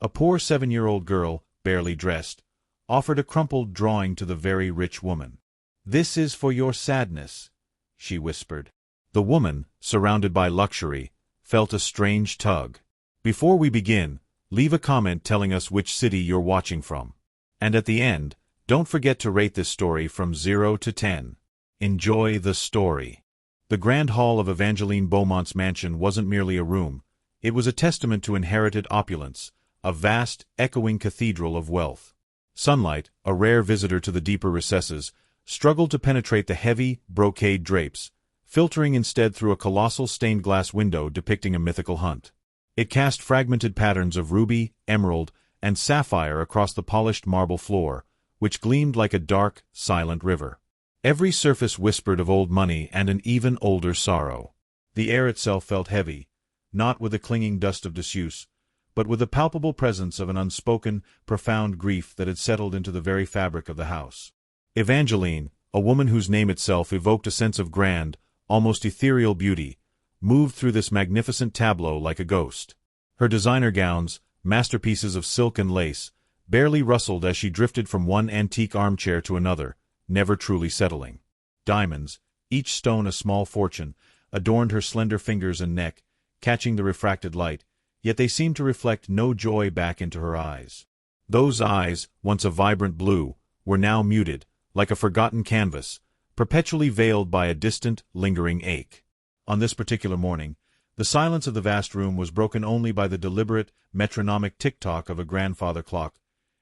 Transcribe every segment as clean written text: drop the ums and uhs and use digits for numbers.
A poor 7-year-old girl, barely dressed, offered a crumpled drawing to the very rich woman. "This is for your sadness," she whispered. The woman, surrounded by luxury, felt a strange tug. "Before we begin, leave a comment telling us which city you're watching from. And at the end, don't forget to rate this story from 0 to 10. Enjoy the story." The grand hall of Evangeline Beaumont's mansion wasn't merely a room. It was a testament to inherited opulence, a vast, echoing cathedral of wealth. Sunlight, a rare visitor to the deeper recesses, struggled to penetrate the heavy, brocade drapes, filtering instead through a colossal stained-glass window depicting a mythical hunt. It cast fragmented patterns of ruby, emerald, and sapphire across the polished marble floor, which gleamed like a dark, silent river. Every surface whispered of old money and an even older sorrow. The air itself felt heavy, not with the clinging dust of disuse, but with the palpable presence of an unspoken, profound grief that had settled into the very fabric of the house. Evangeline, a woman whose name itself evoked a sense of grand, almost ethereal beauty, moved through this magnificent tableau like a ghost. Her designer gowns, masterpieces of silk and lace, barely rustled as she drifted from one antique armchair to another, never truly settling. Diamonds, each stone a small fortune, adorned her slender fingers and neck, catching the refracted light, yet they seemed to reflect no joy back into her eyes. Those eyes, once a vibrant blue, were now muted, like a forgotten canvas, perpetually veiled by a distant, lingering ache. On this particular morning, the silence of the vast room was broken only by the deliberate, metronomic tick-tock of a grandfather clock,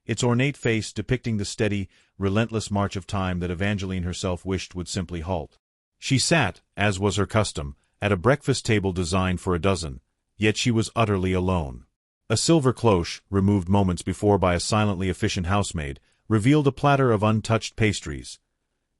its ornate face depicting the steady, relentless march of time that Evangeline herself wished would simply halt. She sat, as was her custom, at a breakfast table designed for a dozen, yet she was utterly alone. A silver cloche, removed moments before by a silently efficient housemaid, revealed a platter of untouched pastries.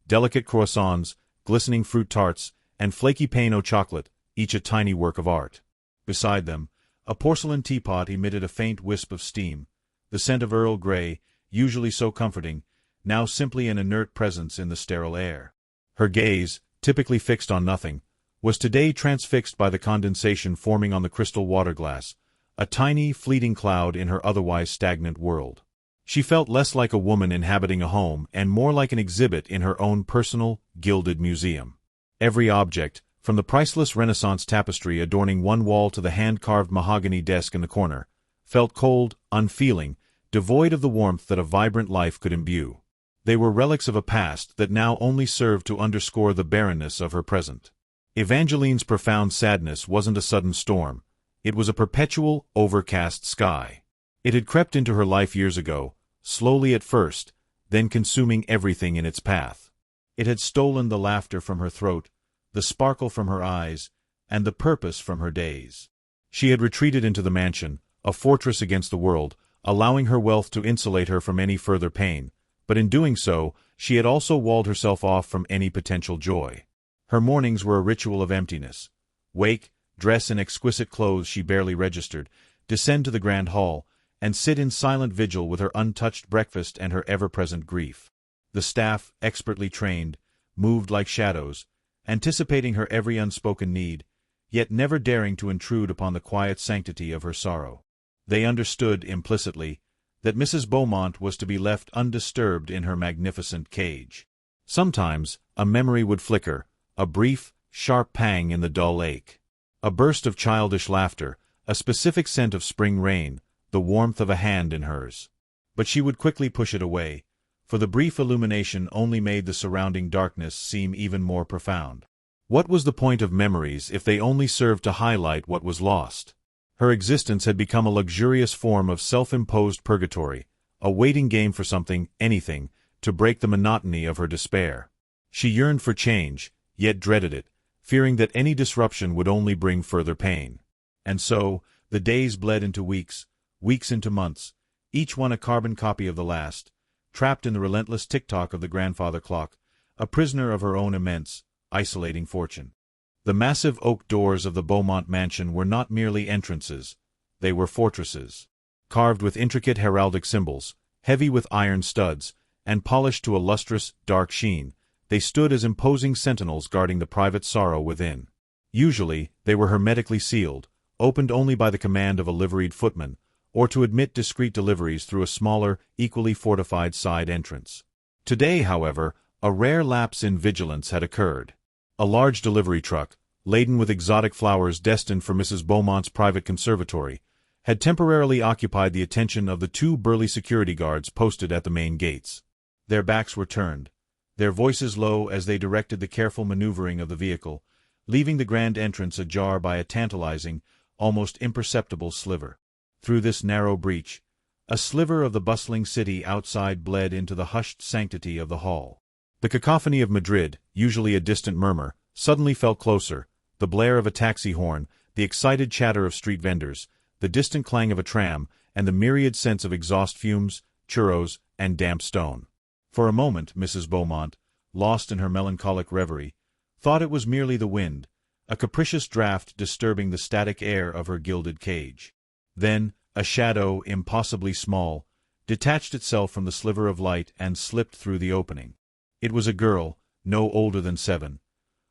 Delicate croissants, glistening fruit tarts, and flaky pain au chocolate, each a tiny work of art. Beside them, a porcelain teapot emitted a faint wisp of steam, the scent of Earl Grey, usually so comforting, now simply an inert presence in the sterile air. Her gaze, typically fixed on nothing, was today transfixed by the condensation forming on the crystal water glass, a tiny, fleeting cloud in her otherwise stagnant world. She felt less like a woman inhabiting a home and more like an exhibit in her own personal, gilded museum. Every object, from the priceless Renaissance tapestry adorning one wall to the hand-carved mahogany desk in the corner, felt cold, unfeeling, devoid of the warmth that a vibrant life could imbue. They were relics of a past that now only served to underscore the barrenness of her present. Evangeline's profound sadness wasn't a sudden storm. It was a perpetual, overcast sky. It had crept into her life years ago, slowly at first, then consuming everything in its path. It had stolen the laughter from her throat, the sparkle from her eyes, and the purpose from her days. She had retreated into the mansion, a fortress against the world, allowing her wealth to insulate her from any further pain, but in doing so, she had also walled herself off from any potential joy. Her mornings were a ritual of emptiness. Wake, dress in exquisite clothes she barely registered, descend to the grand hall, and sit in silent vigil with her untouched breakfast and her ever-present grief. The staff, expertly trained, moved like shadows, anticipating her every unspoken need, yet never daring to intrude upon the quiet sanctity of her sorrow. They understood, implicitly, that Mrs. Beaumont was to be left undisturbed in her magnificent cage. Sometimes, a memory would flicker, a brief, sharp pang in the dull ache. A burst of childish laughter, a specific scent of spring rain, the warmth of a hand in hers. But she would quickly push it away, for the brief illumination only made the surrounding darkness seem even more profound. What was the point of memories if they only served to highlight what was lost? Her existence had become a luxurious form of self-imposed purgatory, a waiting game for something, anything, to break the monotony of her despair. She yearned for change, yet dreaded it, fearing that any disruption would only bring further pain. And so, the days bled into weeks, weeks into months, each one a carbon copy of the last, trapped in the relentless tick-tock of the grandfather clock, a prisoner of her own immense, isolating fortune. The massive oak doors of the Beaumont mansion were not merely entrances, they were fortresses. Carved with intricate heraldic symbols, heavy with iron studs, and polished to a lustrous, dark sheen, they stood as imposing sentinels guarding the private sorrow within. Usually, they were hermetically sealed, opened only by the command of a liveried footman, or to admit discreet deliveries through a smaller, equally fortified side entrance. Today, however, a rare lapse in vigilance had occurred. A large delivery truck, laden with exotic flowers destined for Mrs. Beaumont's private conservatory, had temporarily occupied the attention of the two burly security guards posted at the main gates. Their backs were turned, their voices low as they directed the careful maneuvering of the vehicle, leaving the grand entrance ajar by a tantalizing, almost imperceptible sliver. Through this narrow breach, a sliver of the bustling city outside bled into the hushed sanctity of the hall. The cacophony of Madrid, usually a distant murmur, suddenly felt closer, the blare of a taxi horn, the excited chatter of street vendors, the distant clang of a tram, and the myriad scents of exhaust fumes, churros, and damp stone. For a moment Mrs. Beaumont, lost in her melancholic reverie, thought it was merely the wind, a capricious draught disturbing the static air of her gilded cage. Then, a shadow, impossibly small, detached itself from the sliver of light and slipped through the opening. It was a girl, no older than 7.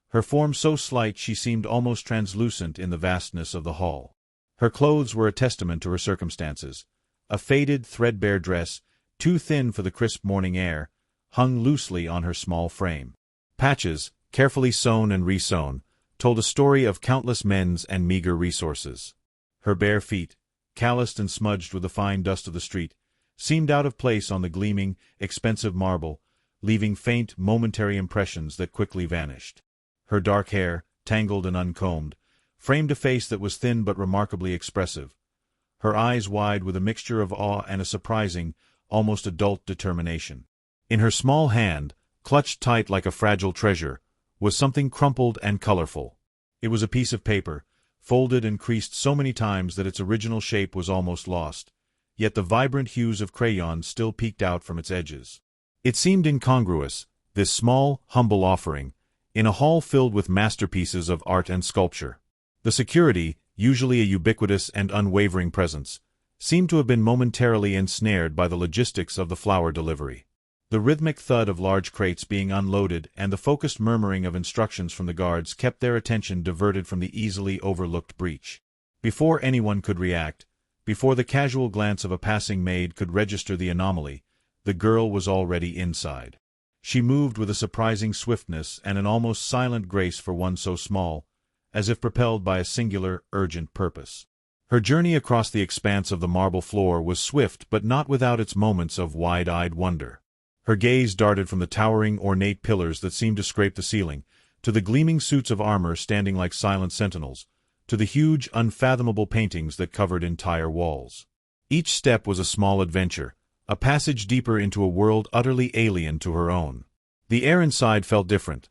Her form so slight she seemed almost translucent in the vastness of the hall. Her clothes were a testament to her circumstances. A faded, threadbare dress, too thin for the crisp morning air, hung loosely on her small frame. Patches, carefully sewn and resewn, told a story of countless men's and meager resources. Her bare feet, calloused and smudged with the fine dust of the street, seemed out of place on the gleaming, expensive marble, leaving faint, momentary impressions that quickly vanished. Her dark hair, tangled and uncombed, framed a face that was thin but remarkably expressive, her eyes wide with a mixture of awe and a surprising, almost adult determination. In her small hand, clutched tight like a fragile treasure, was something crumpled and colorful. It was a piece of paper, folded and creased so many times that its original shape was almost lost, yet the vibrant hues of crayon still peeked out from its edges. It seemed incongruous, this small, humble offering, in a hall filled with masterpieces of art and sculpture. The security, usually a ubiquitous and unwavering presence, seemed to have been momentarily ensnared by the logistics of the flower delivery. The rhythmic thud of large crates being unloaded and the focused murmuring of instructions from the guards kept their attention diverted from the easily overlooked breach. Before anyone could react, before the casual glance of a passing maid could register the anomaly, the girl was already inside. She moved with a surprising swiftness and an almost silent grace for one so small, as if propelled by a singular, urgent purpose. Her journey across the expanse of the marble floor was swift but not without its moments of wide-eyed wonder. Her gaze darted from the towering, ornate pillars that seemed to scrape the ceiling, to the gleaming suits of armor standing like silent sentinels, to the huge, unfathomable paintings that covered entire walls. Each step was a small adventure, a passage deeper into a world utterly alien to her own. The air inside felt different,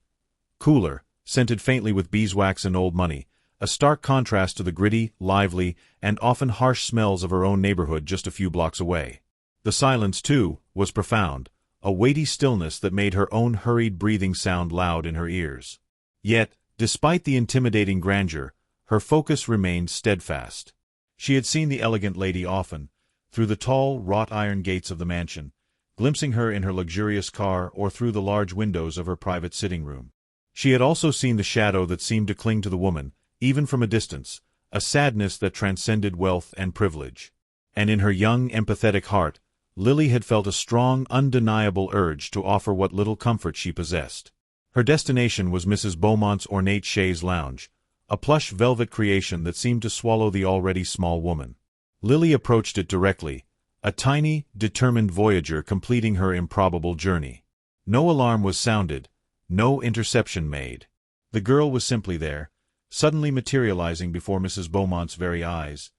cooler, scented faintly with beeswax and old money, a stark contrast to the gritty, lively, and often harsh smells of her own neighborhood just a few blocks away. The silence, too, was profound, a weighty stillness that made her own hurried breathing sound loud in her ears. Yet, despite the intimidating grandeur, her focus remained steadfast. She had seen the elegant lady often, through the tall, wrought-iron gates of the mansion, glimpsing her in her luxurious car or through the large windows of her private sitting room. She had also seen the shadow that seemed to cling to the woman, even from a distance, a sadness that transcended wealth and privilege. And in her young, empathetic heart, Lily had felt a strong, undeniable urge to offer what little comfort she possessed. Her destination was Mrs. Beaumont's ornate chaise lounge, a plush velvet creation that seemed to swallow the already small woman. Lily approached it directly, a tiny, determined voyager completing her improbable journey. No alarm was sounded, no interception made. The girl was simply there, suddenly materializing before Mrs. Beaumont's very eyes,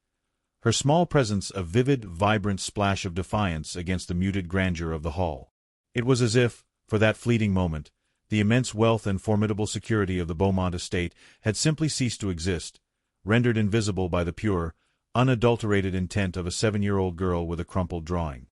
her small presence a vivid, vibrant splash of defiance against the muted grandeur of the hall. It was as if, for that fleeting moment, the immense wealth and formidable security of the Beaumont estate had simply ceased to exist, rendered invisible by the pure, unadulterated intent of a 7-year-old girl with a crumpled drawing.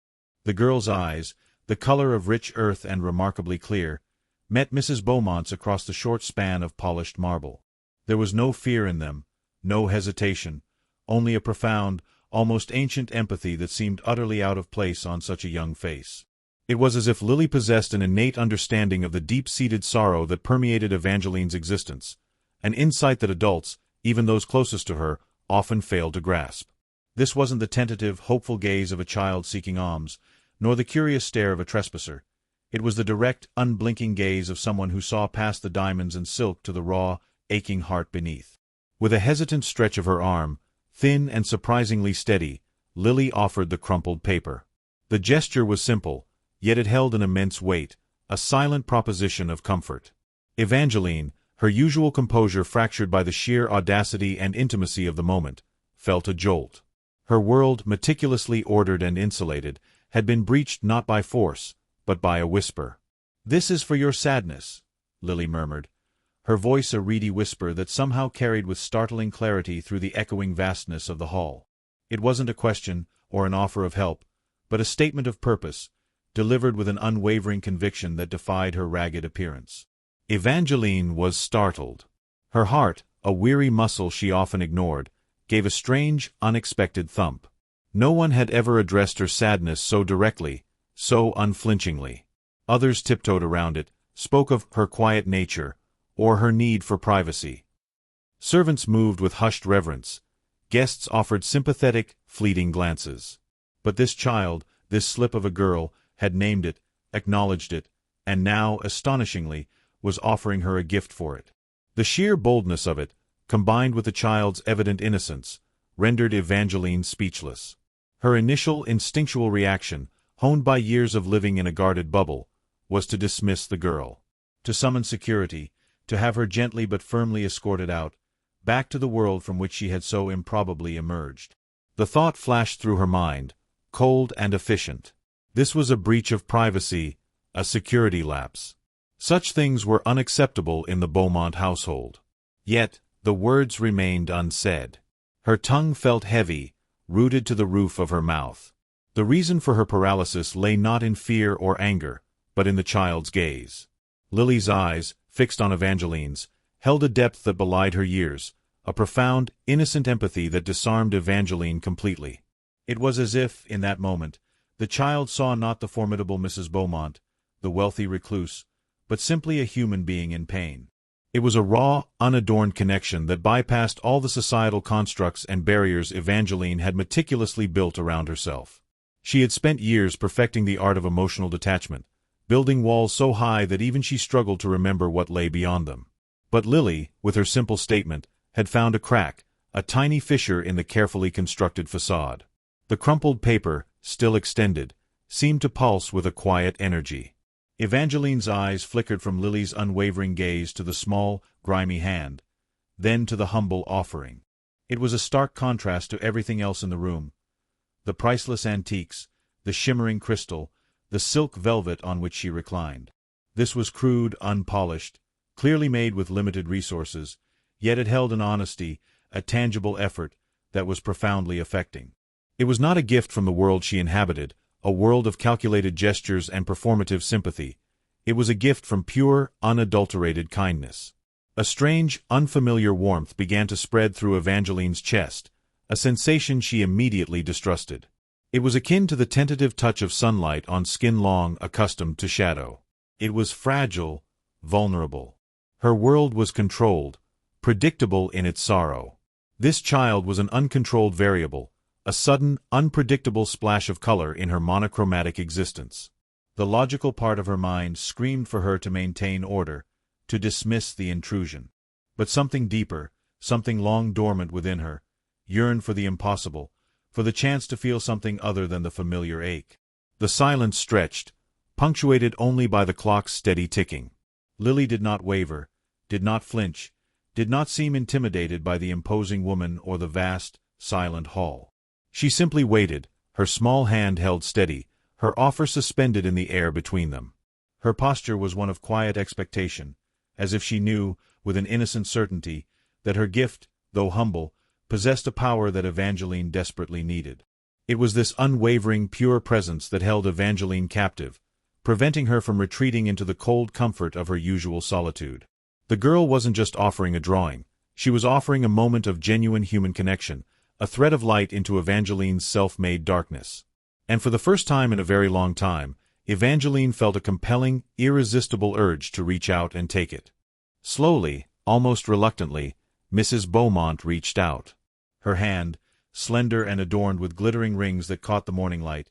The girl's eyes, the color of rich earth and remarkably clear, met Mrs. Beaumont's across the short span of polished marble. There was no fear in them, no hesitation, only a profound, almost ancient empathy that seemed utterly out of place on such a young face. It was as if Lily possessed an innate understanding of the deep-seated sorrow that permeated Evangeline's existence, an insight that adults, even those closest to her, often failed to grasp. This wasn't the tentative, hopeful gaze of a child seeking alms, nor the curious stare of a trespasser. It was the direct, unblinking gaze of someone who saw past the diamonds and silk to the raw, aching heart beneath. With a hesitant stretch of her arm, thin and surprisingly steady, Lily offered the crumpled paper. The gesture was simple, yet it held an immense weight, a silent proposition of comfort. Evangeline, her usual composure fractured by the sheer audacity and intimacy of the moment, felt a jolt. Her world, meticulously ordered and insulated, had been breached not by force, but by a whisper. "This is for your sadness," Lily murmured, her voice a reedy whisper that somehow carried with startling clarity through the echoing vastness of the hall. It wasn't a question or an offer of help, but a statement of purpose, delivered with an unwavering conviction that defied her ragged appearance. Evangeline was startled. Her heart, a weary muscle she often ignored, gave a strange, unexpected thump. No one had ever addressed her sadness so directly, so unflinchingly. Others tiptoed around it, spoke of her quiet nature, or her need for privacy. Servants moved with hushed reverence. Guests offered sympathetic, fleeting glances. But this child, this slip of a girl, had named it, acknowledged it, and now, astonishingly, was offering her a gift for it. The sheer boldness of it, combined with the child's evident innocence, rendered Evangeline speechless. Her initial instinctual reaction, honed by years of living in a guarded bubble, was to dismiss the girl, to summon security, to have her gently but firmly escorted out, back to the world from which she had so improbably emerged. The thought flashed through her mind, cold and efficient. This was a breach of privacy, a security lapse. Such things were unacceptable in the Beaumont household. Yet, the words remained unsaid. Her tongue felt heavy, rooted to the roof of her mouth. The reason for her paralysis lay not in fear or anger, but in the child's gaze. Lily's eyes, fixed on Evangeline's, held a depth that belied her years, a profound, innocent empathy that disarmed Evangeline completely. It was as if, in that moment, the child saw not the formidable Mrs. Beaumont, the wealthy recluse, but simply a human being in pain. It was a raw, unadorned connection that bypassed all the societal constructs and barriers Evangeline had meticulously built around herself. She had spent years perfecting the art of emotional detachment, building walls so high that even she struggled to remember what lay beyond them. But Lily, with her simple statement, had found a crack, a tiny fissure in the carefully constructed facade. The crumpled paper, still extended, seemed to pulse with a quiet energy. Evangeline's eyes flickered from Lily's unwavering gaze to the small, grimy hand, then to the humble offering. It was a stark contrast to everything else in the room. The priceless antiques, the shimmering crystal, the silk velvet on which she reclined. This was crude, unpolished, clearly made with limited resources, yet it held an honesty, a tangible effort, that was profoundly affecting. It was not a gift from the world she inhabited, a world of calculated gestures and performative sympathy. It was a gift from pure, unadulterated kindness. A strange, unfamiliar warmth began to spread through Evangeline's chest, a sensation she immediately distrusted. It was akin to the tentative touch of sunlight on skin long accustomed to shadow. It was fragile, vulnerable. Her world was controlled, predictable in its sorrow. This child was an uncontrolled variable, a sudden, unpredictable splash of color in her monochromatic existence. The logical part of her mind screamed for her to maintain order, to dismiss the intrusion. But something deeper, something long dormant within her, yearned for the impossible, for the chance to feel something other than the familiar ache. The silence stretched, punctuated only by the clock's steady ticking. Lily did not waver, did not flinch, did not seem intimidated by the imposing woman or the vast, silent hall. She simply waited, her small hand held steady, her offer suspended in the air between them. Her posture was one of quiet expectation, as if she knew, with an innocent certainty, that her gift, though humble, possessed a power that Evangeline desperately needed. It was this unwavering, pure presence that held Evangeline captive, preventing her from retreating into the cold comfort of her usual solitude. The girl wasn't just offering a drawing, she was offering a moment of genuine human connection, a thread of light into Evangeline's self-made darkness. And for the first time in a very long time, Evangeline felt a compelling, irresistible urge to reach out and take it. Slowly, almost reluctantly, Mrs. Beaumont reached out. Her hand, slender and adorned with glittering rings that caught the morning light,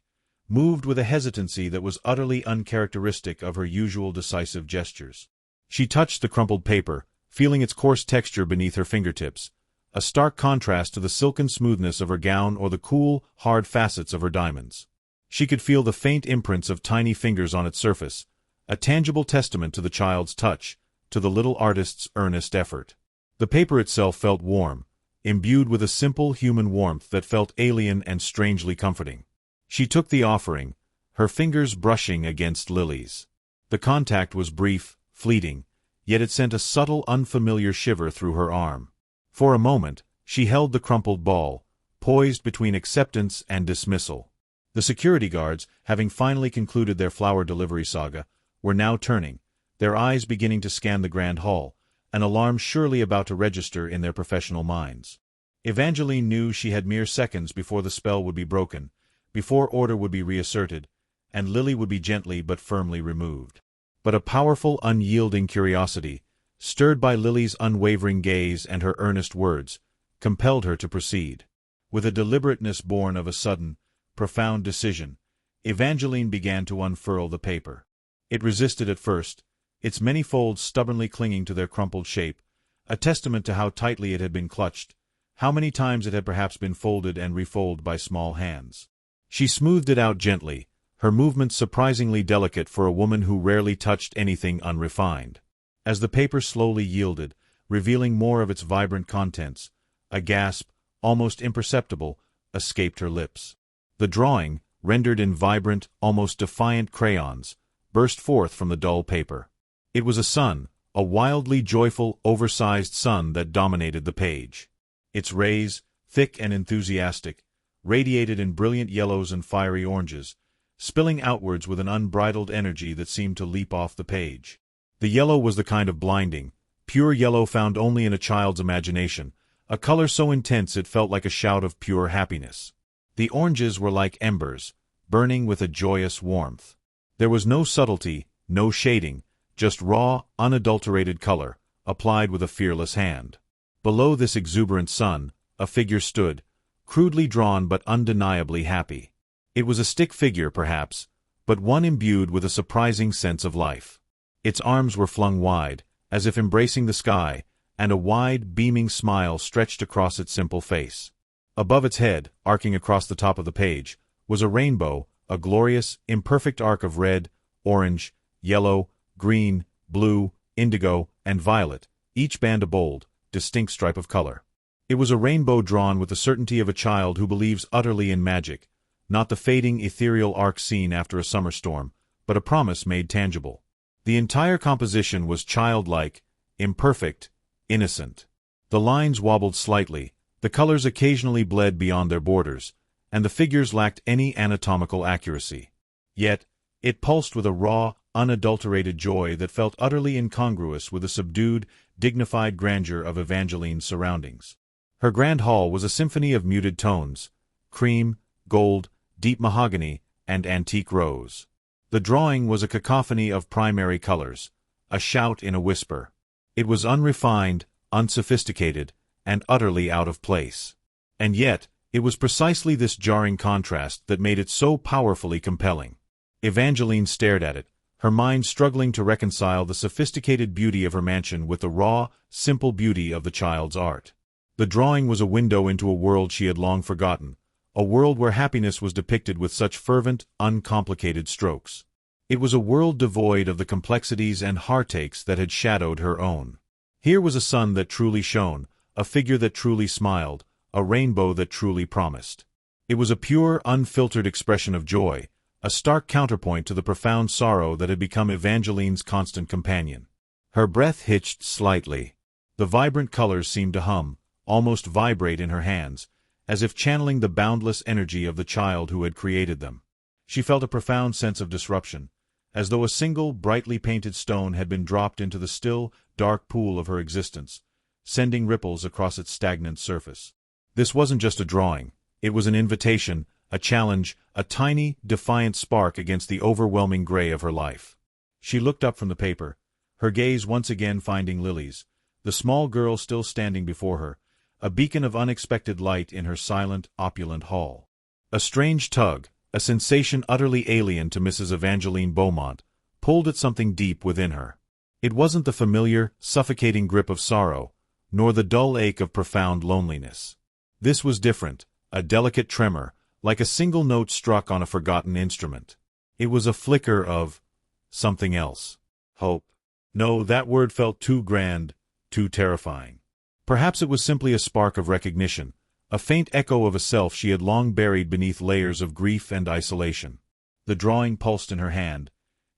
moved with a hesitancy that was utterly uncharacteristic of her usual decisive gestures. She touched the crumpled paper, feeling its coarse texture beneath her fingertips, a stark contrast to the silken smoothness of her gown or the cool, hard facets of her diamonds. She could feel the faint imprints of tiny fingers on its surface, a tangible testament to the child's touch, to the little artist's earnest effort. The paper itself felt warm, imbued with a simple human warmth that felt alien and strangely comforting. She took the offering, her fingers brushing against Lily's. The contact was brief, fleeting, yet it sent a subtle, unfamiliar shiver through her arm. For a moment, she held the crumpled ball, poised between acceptance and dismissal. The security guards, having finally concluded their flower delivery saga, were now turning, their eyes beginning to scan the grand hall, an alarm surely about to register in their professional minds. Evangeline knew she had mere seconds before the spell would be broken, before order would be reasserted, and Lily would be gently but firmly removed. But a powerful, unyielding curiosity, stirred by Lily's unwavering gaze and her earnest words, compelled her to proceed. With a deliberateness born of a sudden, profound decision, Evangeline began to unfurl the paper. It resisted at first, its many folds stubbornly clinging to their crumpled shape, a testament to how tightly it had been clutched, how many times it had perhaps been folded and refolded by small hands. She smoothed it out gently, her movements surprisingly delicate for a woman who rarely touched anything unrefined. As the paper slowly yielded, revealing more of its vibrant contents, a gasp, almost imperceptible, escaped her lips. The drawing, rendered in vibrant, almost defiant crayons, burst forth from the dull paper. It was a sun, a wildly joyful, oversized sun that dominated the page. Its rays, thick and enthusiastic, radiated in brilliant yellows and fiery oranges, spilling outwards with an unbridled energy that seemed to leap off the page. The yellow was the kind of blinding, pure yellow found only in a child's imagination, a color so intense it felt like a shout of pure happiness. The oranges were like embers, burning with a joyous warmth. There was no subtlety, no shading, just raw, unadulterated color, applied with a fearless hand. Below this exuberant sun, a figure stood, crudely drawn but undeniably happy. It was a stick figure, perhaps, but one imbued with a surprising sense of life. Its arms were flung wide, as if embracing the sky, and a wide, beaming smile stretched across its simple face. Above its head, arcing across the top of the page, was a rainbow, a glorious, imperfect arc of red, orange, yellow, green, blue, indigo, and violet, each band a bold, distinct stripe of color. It was a rainbow drawn with the certainty of a child who believes utterly in magic, not the fading, ethereal arc seen after a summer storm, but a promise made tangible. The entire composition was childlike, imperfect, innocent. The lines wobbled slightly, the colors occasionally bled beyond their borders, and the figures lacked any anatomical accuracy. Yet, it pulsed with a raw, unadulterated joy that felt utterly incongruous with the subdued, dignified grandeur of Evangeline's surroundings. Her grand hall was a symphony of muted tones, cream, gold, deep mahogany, and antique rose. The drawing was a cacophony of primary colors, a shout in a whisper. It was unrefined, unsophisticated, and utterly out of place. And yet, it was precisely this jarring contrast that made it so powerfully compelling. Evangeline stared at it, her mind struggling to reconcile the sophisticated beauty of her mansion with the raw, simple beauty of the child's art. The drawing was a window into a world she had long forgotten, a world where happiness was depicted with such fervent, uncomplicated strokes. It was a world devoid of the complexities and heartaches that had shadowed her own. Here was a sun that truly shone, a figure that truly smiled, a rainbow that truly promised. It was a pure, unfiltered expression of joy, a stark counterpoint to the profound sorrow that had become Evangeline's constant companion. Her breath hitched slightly. The vibrant colors seemed to hum, almost vibrate in her hands, as if channeling the boundless energy of the child who had created them. She felt a profound sense of disruption, as though a single, brightly painted stone had been dropped into the still, dark pool of her existence, sending ripples across its stagnant surface. This wasn't just a drawing. It was an invitation, a challenge, a tiny, defiant spark against the overwhelming gray of her life. She looked up from the paper, her gaze once again finding Lily's, the small girl still standing before her, a beacon of unexpected light in her silent, opulent hall. A strange tug, a sensation utterly alien to Mrs. Evangeline Beaumont, pulled at something deep within her. It wasn't the familiar, suffocating grip of sorrow, nor the dull ache of profound loneliness. This was different, a delicate tremor, like a single note struck on a forgotten instrument. It was a flicker of something else. Hope. No, that word felt too grand, too terrifying. Perhaps it was simply a spark of recognition, a faint echo of a self she had long buried beneath layers of grief and isolation. The drawing pulsed in her hand,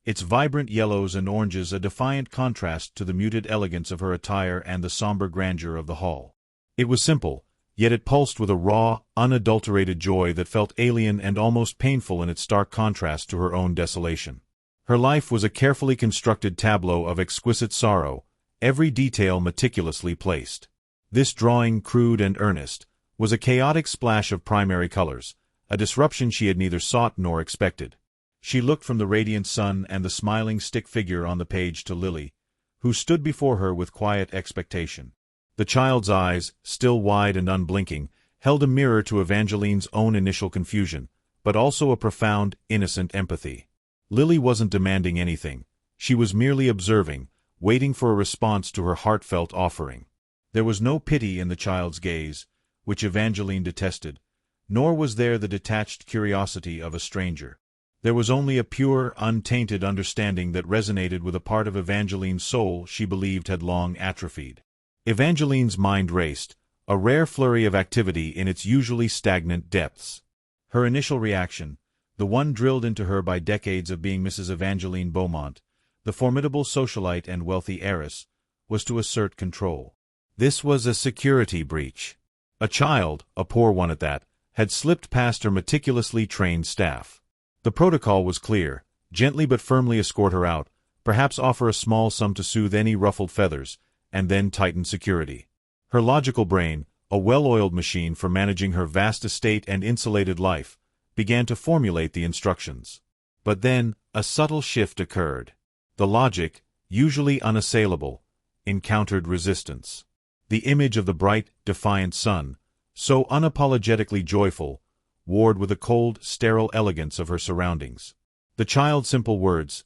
its vibrant yellows and oranges a defiant contrast to the muted elegance of her attire and the somber grandeur of the hall. It was simple, yet it pulsed with a raw, unadulterated joy that felt alien and almost painful in its stark contrast to her own desolation. Her life was a carefully constructed tableau of exquisite sorrow, every detail meticulously placed. This drawing, crude and earnest, was a chaotic splash of primary colors, a disruption she had neither sought nor expected. She looked from the radiant sun and the smiling stick figure on the page to Lily, who stood before her with quiet expectation. The child's eyes, still wide and unblinking, held a mirror to Evangeline's own initial confusion, but also a profound, innocent empathy. Lily wasn't demanding anything. She was merely observing, waiting for a response to her heartfelt offering. There was no pity in the child's gaze, which Evangeline detested, nor was there the detached curiosity of a stranger. There was only a pure, untainted understanding that resonated with a part of Evangeline's soul she believed had long atrophied. Evangeline's mind raced, a rare flurry of activity in its usually stagnant depths. Her initial reaction, the one drilled into her by decades of being Mrs. Evangeline Beaumont, the formidable socialite and wealthy heiress, was to assert control. This was a security breach. A child, a poor one at that, had slipped past her meticulously trained staff. The protocol was clear: gently but firmly escort her out, perhaps offer a small sum to soothe any ruffled feathers, and then tighten security. Her logical brain, a well-oiled machine for managing her vast estate and insulated life, began to formulate the instructions. But then, a subtle shift occurred. The logic, usually unassailable, encountered resistance. The image of the bright, defiant sun, so unapologetically joyful, warred with a cold, sterile elegance of her surroundings. The child's simple words,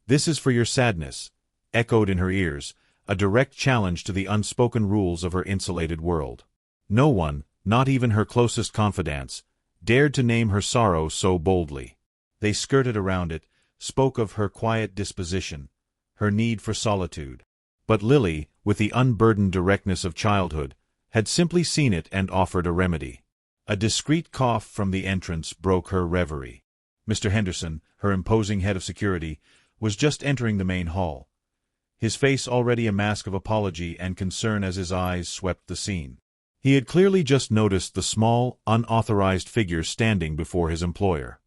"This is for your sadness," echoed in her ears, a direct challenge to the unspoken rules of her insulated world. No one, not even her closest confidants, dared to name her sorrow so boldly. They skirted around it, spoke of her quiet disposition, her need for solitude. But Lily, with the unburdened directness of childhood, had simply seen it and offered a remedy. A discreet cough from the entrance broke her reverie. Mr. Henderson, her imposing head of security, was just entering the main hall, his face already a mask of apology and concern as his eyes swept the scene. He had clearly just noticed the small, unauthorized figure standing before his employer.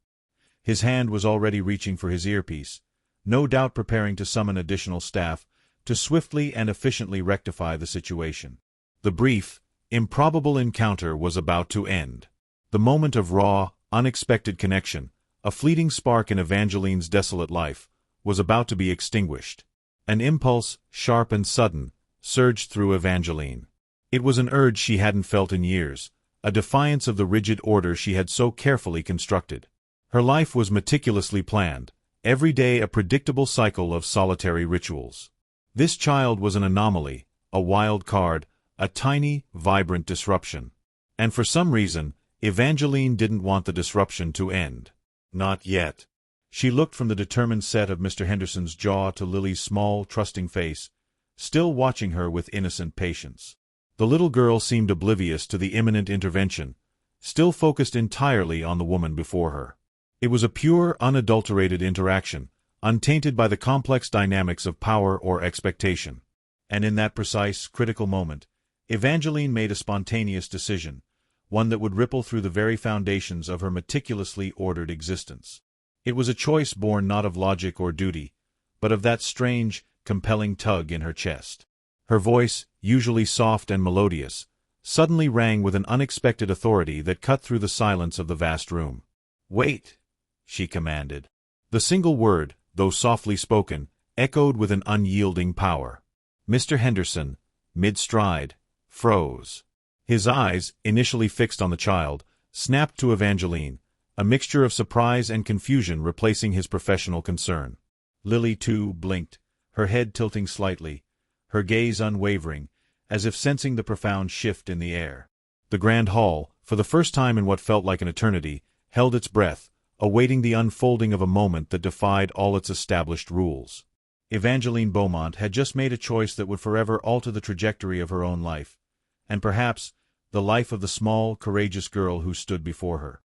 His hand was already reaching for his earpiece, no doubt preparing to summon additional staff to swiftly and efficiently rectify the situation. The brief, improbable encounter was about to end. The moment of raw, unexpected connection, a fleeting spark in Evangeline's desolate life, was about to be extinguished. An impulse, sharp and sudden, surged through Evangeline. It was an urge she hadn't felt in years, a defiance of the rigid order she had so carefully constructed. Her life was meticulously planned, every day a predictable cycle of solitary rituals. This child was an anomaly, a wild card, a tiny, vibrant disruption. And for some reason, Evangeline didn't want the disruption to end. Not yet. She looked from the determined set of Mr. Henderson's jaw to Lily's small, trusting face, still watching her with innocent patience. The little girl seemed oblivious to the imminent intervention, still focused entirely on the woman before her. It was a pure, unadulterated interaction, untainted by the complex dynamics of power or expectation. And in that precise, critical moment, Evangeline made a spontaneous decision, one that would ripple through the very foundations of her meticulously ordered existence. It was a choice born not of logic or duty, but of that strange, compelling tug in her chest. Her voice, usually soft and melodious, suddenly rang with an unexpected authority that cut through the silence of the vast room. "Wait," she commanded. The single word, though softly spoken, echoed with an unyielding power. Mr. Henderson, mid-stride, froze. His eyes, initially fixed on the child, snapped to Evangeline, a mixture of surprise and confusion replacing his professional concern. Lily, too, blinked, her head tilting slightly, her gaze unwavering, as if sensing the profound shift in the air. The grand hall, for the first time in what felt like an eternity, held its breath, awaiting the unfolding of a moment that defied all its established rules. Evangeline Beaumont had just made a choice that would forever alter the trajectory of her own life, and perhaps the life of the small, courageous girl who stood before her.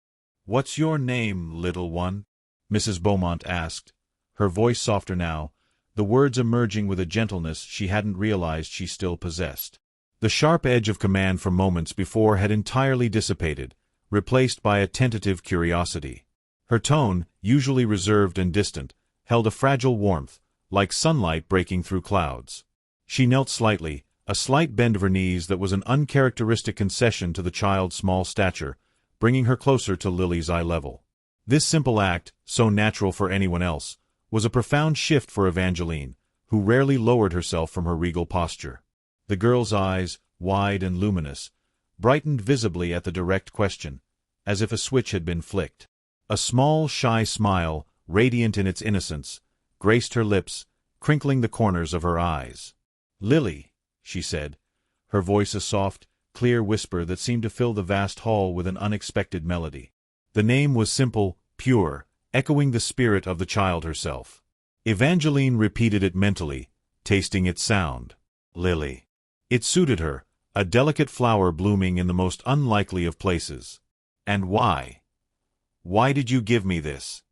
"What's your name, little one?" Mrs. Beaumont asked, her voice softer now, the words emerging with a gentleness she hadn't realized she still possessed. The sharp edge of command from moments before had entirely dissipated, replaced by a tentative curiosity. Her tone, usually reserved and distant, held a fragile warmth, like sunlight breaking through clouds. She knelt slightly, a slight bend of her knees that was an uncharacteristic concession to the child's small stature, bringing her closer to Lily's eye level. This simple act, so natural for anyone else, was a profound shift for Evangeline, who rarely lowered herself from her regal posture. The girl's eyes, wide and luminous, brightened visibly at the direct question, as if a switch had been flicked. A small, shy smile, radiant in its innocence, graced her lips, crinkling the corners of her eyes. "Lily," she said, her voice a soft, clear whisper that seemed to fill the vast hall with an unexpected melody. The name was simple, pure, echoing the spirit of the child herself. Evangeline repeated it mentally, tasting its sound. Lily. It suited her, a delicate flower blooming in the most unlikely of places. "And why? Why did you give me this?"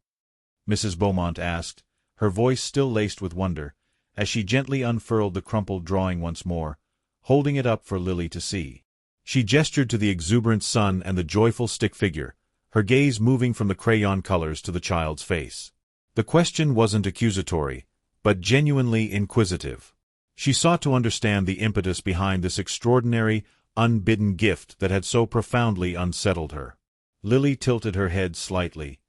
Mrs. Beaumont asked, her voice still laced with wonder, as she gently unfurled the crumpled drawing once more, holding it up for Lily to see. She gestured to the exuberant sun and the joyful stick figure, her gaze moving from the crayon colors to the child's face. The question wasn't accusatory, but genuinely inquisitive. She sought to understand the impetus behind this extraordinary, unbidden gift that had so profoundly unsettled her. Lily tilted her head slightly,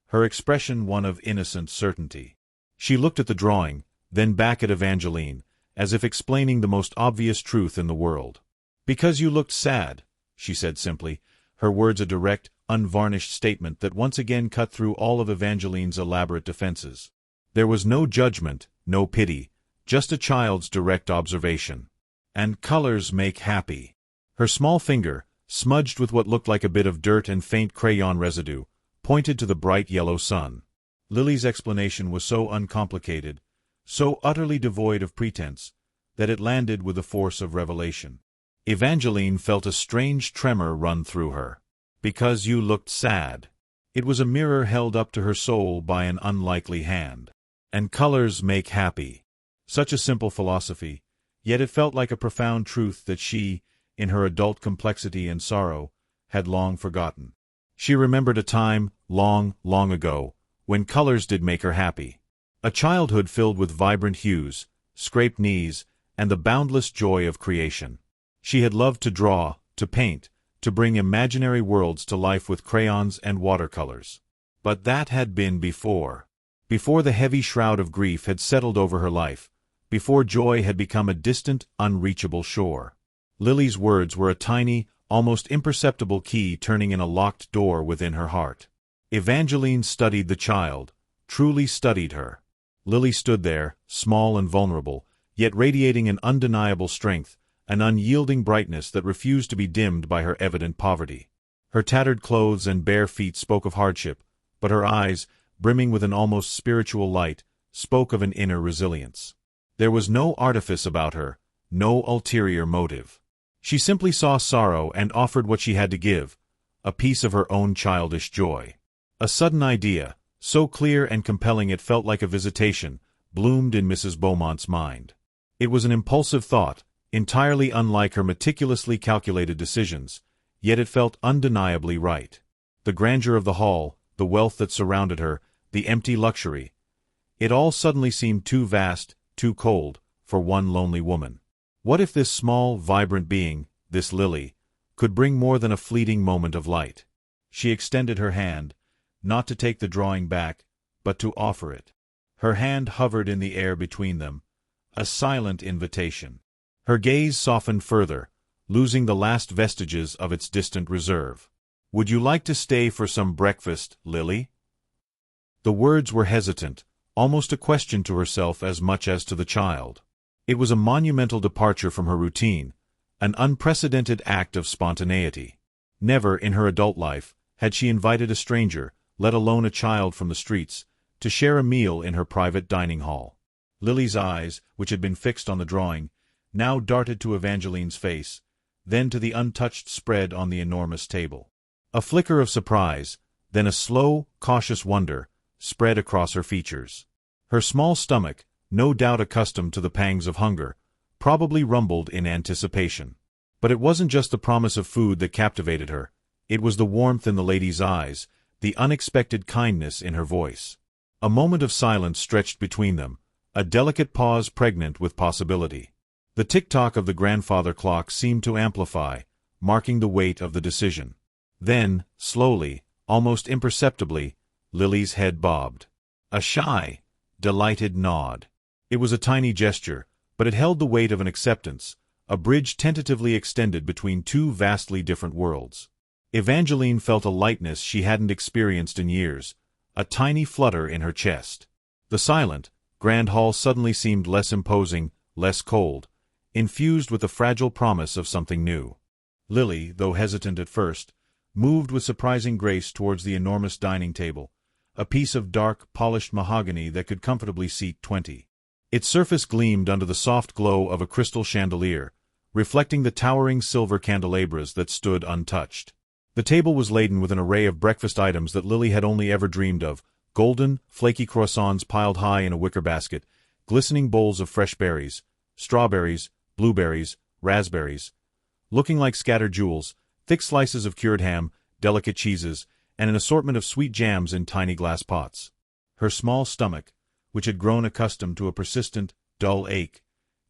her expression one of innocent certainty. She looked at the drawing, then back at Evangeline, as if explaining the most obvious truth in the world. "Because you looked sad," she said simply, her words a direct, unvarnished statement that once again cut through all of Evangeline's elaborate defenses. There was no judgment, no pity, just a child's direct observation. "And colors make happy." Her small finger, smudged with what looked like a bit of dirt and faint crayon residue, pointed to the bright yellow sun. Lily's explanation was so uncomplicated, so utterly devoid of pretense, that it landed with the force of revelation. Evangeline felt a strange tremor run through her. "Because you looked sad." It was a mirror held up to her soul by an unlikely hand. "And colors make happy." Such a simple philosophy, yet it felt like a profound truth that she, in her adult complexity and sorrow, had long forgotten. She remembered a time, long, long ago, when colors did make her happy. A childhood filled with vibrant hues, scraped knees, and the boundless joy of creation. She had loved to draw, to paint, to bring imaginary worlds to life with crayons and watercolors. But that had been before. Before the heavy shroud of grief had settled over her life, before joy had become a distant, unreachable shore. Lily's words were a tiny, almost imperceptible key turning in a locked door within her heart. Evangeline studied the child, truly studied her. Lily stood there, small and vulnerable, yet radiating an undeniable strength, an unyielding brightness that refused to be dimmed by her evident poverty. Her tattered clothes and bare feet spoke of hardship, but her eyes, brimming with an almost spiritual light, spoke of an inner resilience. There was no artifice about her, no ulterior motive. She simply saw sorrow and offered what she had to give, a piece of her own childish joy. A sudden idea, so clear and compelling it felt like a visitation, bloomed in Mrs. Beaumont's mind. It was an impulsive thought, entirely unlike her meticulously calculated decisions, yet it felt undeniably right. The grandeur of the hall, the wealth that surrounded her, the empty luxury. It all suddenly seemed too vast, too cold, for one lonely woman. What if this small, vibrant being, this Lily, could bring more than a fleeting moment of light? She extended her hand, not to take the drawing back, but to offer it. Her hand hovered in the air between them, a silent invitation. Her gaze softened further, losing the last vestiges of its distant reserve. "Would you like to stay for some breakfast, Lily?" The words were hesitant, almost a question to herself as much as to the child. It was a monumental departure from her routine, an unprecedented act of spontaneity. Never in her adult life had she invited a stranger, let alone a child from the streets, to share a meal in her private dining hall. Lily's eyes, which had been fixed on the drawing, now darted to Evangeline's face, then to the untouched spread on the enormous table. A flicker of surprise, then a slow, cautious wonder, spread across her features. Her small stomach, no doubt accustomed to the pangs of hunger, probably rumbled in anticipation. But it wasn't just the promise of food that captivated her. It was the warmth in the lady's eyes, the unexpected kindness in her voice. A moment of silence stretched between them, a delicate pause pregnant with possibility. The tick-tock of the grandfather clock seemed to amplify, marking the weight of the decision. Then, slowly, almost imperceptibly, Lily's head bobbed. A shy, delighted nod. It was a tiny gesture, but it held the weight of an acceptance, a bridge tentatively extended between two vastly different worlds. Evangeline felt a lightness she hadn't experienced in years, a tiny flutter in her chest. The silent, grand hall suddenly seemed less imposing, less cold, infused with the fragile promise of something new. Lily, though hesitant at first, moved with surprising grace towards the enormous dining table, a piece of dark, polished mahogany that could comfortably seat 20. Its surface gleamed under the soft glow of a crystal chandelier, reflecting the towering silver candelabras that stood untouched. The table was laden with an array of breakfast items that Lily had only ever dreamed of: golden, flaky croissants piled high in a wicker basket, glistening bowls of fresh berries, strawberries, blueberries, raspberries, looking like scattered jewels, thick slices of cured ham, delicate cheeses, and an assortment of sweet jams in tiny glass pots. Her small stomach, which had grown accustomed to a persistent, dull ache,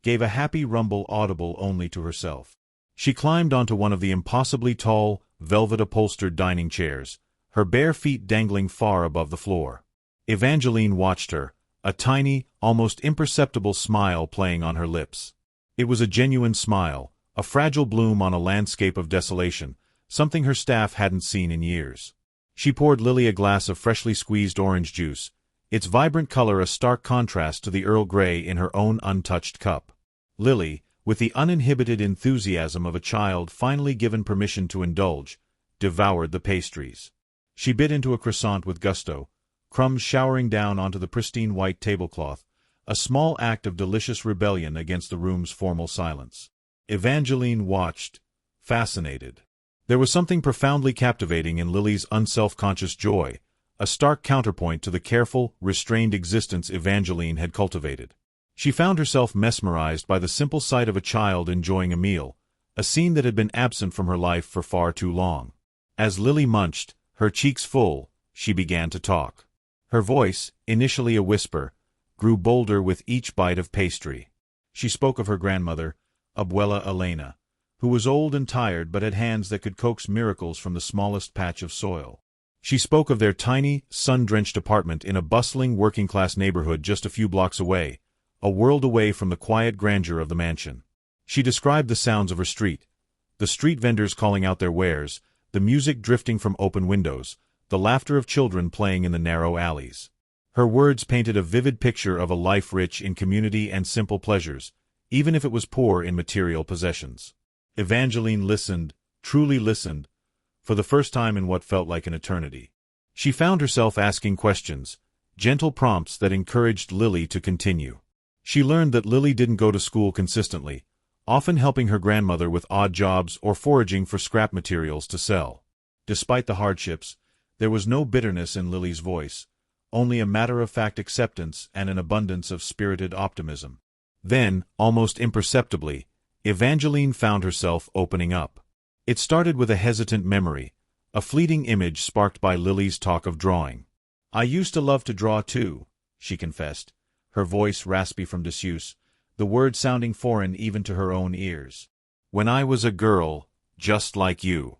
gave a happy rumble audible only to herself. She climbed onto one of the impossibly tall, velvet-upholstered dining chairs, her bare feet dangling far above the floor. Evangeline watched her, a tiny, almost imperceptible smile playing on her lips. It was a genuine smile, a fragile bloom on a landscape of desolation, something her staff hadn't seen in years. She poured Lily a glass of freshly squeezed orange juice, its vibrant color a stark contrast to the Earl Grey in her own untouched cup. Lily, with the uninhibited enthusiasm of a child finally given permission to indulge, devoured the pastries. She bit into a croissant with gusto, crumbs showering down onto the pristine white tablecloth, a small act of delicious rebellion against the room's formal silence. Evangeline watched, fascinated. There was something profoundly captivating in Lily's unself-conscious joy, a stark counterpoint to the careful, restrained existence Evangeline had cultivated. She found herself mesmerized by the simple sight of a child enjoying a meal, a scene that had been absent from her life for far too long. As Lily munched, her cheeks full, she began to talk. Her voice, initially a whisper, grew bolder with each bite of pastry. She spoke of her grandmother, Abuela Elena, who was old and tired but had hands that could coax miracles from the smallest patch of soil. She spoke of their tiny, sun-drenched apartment in a bustling working-class neighborhood just a few blocks away, a world away from the quiet grandeur of the mansion. She described the sounds of her street, the street vendors calling out their wares, the music drifting from open windows, the laughter of children playing in the narrow alleys. Her words painted a vivid picture of a life rich in community and simple pleasures, even if it was poor in material possessions. Evangeline listened, truly listened, for the first time in what felt like an eternity. She found herself asking questions, gentle prompts that encouraged Lily to continue. She learned that Lily didn't go to school consistently, often helping her grandmother with odd jobs or foraging for scrap materials to sell. Despite the hardships, there was no bitterness in Lily's voice, only a matter-of-fact acceptance and an abundance of spirited optimism. Then, almost imperceptibly, Evangeline found herself opening up. It started with a hesitant memory, a fleeting image sparked by Lily's talk of drawing. "I used to love to draw too," she confessed, her voice raspy from disuse, the words sounding foreign even to her own ears. "When I was a girl, just like you."